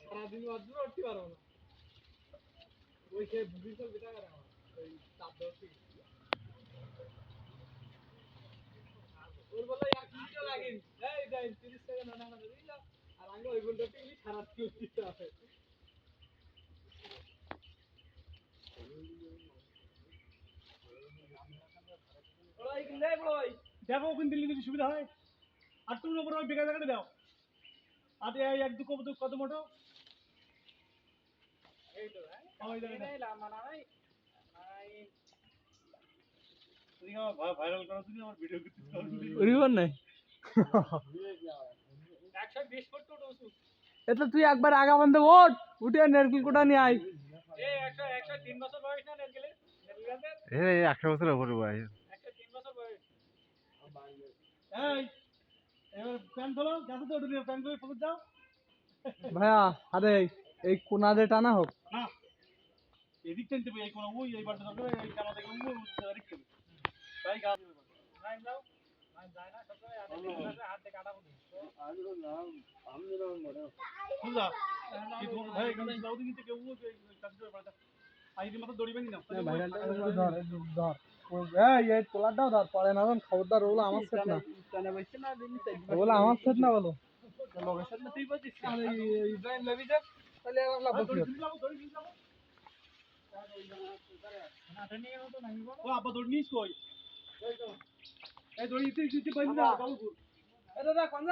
সারাদিন অর্জন উঠতে পারবো না ওই সে বিশাল বেটা করে আমার ওই চাপ দশটি ওর বলে আর কিছু লাগে এই দেন 30 সেকেন্ড না না দিই আর আগে ওই বলতে কি সারা দিন দিতে হবে ওই কিনে বড়ই দেখো কোন দিল্লি যদি সুবিধা হয় আর তুমি উপর ওই বেকার জায়গাটা দাও আর এই এক দুটো কত মোটো এই তো হ্যাঁ ওই জায়গাটা এই লাম্বা না নাই নাই তুমি আমার ভাইরাল করো তুমি আমার ভিডিও করতে রিবন নাই 120 ফুট তো ওসু এটা তুই একবার আগা বান্ধে ওঠ উঠে নারকেল কোটা নিয়ে আয় এই 103 বছর বয়স না নারকেলের এই 100 বছর উপরে বয়স 103 বছর বয়স এই এবার প্যান খোলো গাছে তো উঠে প্যান করে ফোকস দাও ভাইয়া আরে এই কোনা দিয়ে টানা হোক না এদিক টানতে এই কোন ওই এই বারটা ধরে এই কানা থেকে এদিক থেকে তাই গাছ নাইন দাও নাইন যায় না সব সময় হাত থেকে কাটা পড়ে আমি তো নাম আমি তো মরে বুঝা কি তোমার ভাই গাছ দাও দিন থেকে ও কাজ করে বাড়া আইডি মত দড়ি বানি না ভাইরালটা ধর ধর এই পোলাটাও ধর পড়ে না খবরদার ওগুলো আমার সেট না ওগুলো আমার সেট না বলো লোকেশন না তুই বলছিস ইব্রাহিম লেবি যা তাহলে আমার লাভ দড়ি দিন যাবো না ট্রেনিং এর মতো নাই ও আব্বা দড়ি নিস কই এই দড়ি তুই তুই বাইন না বাবু এ দাদা কোন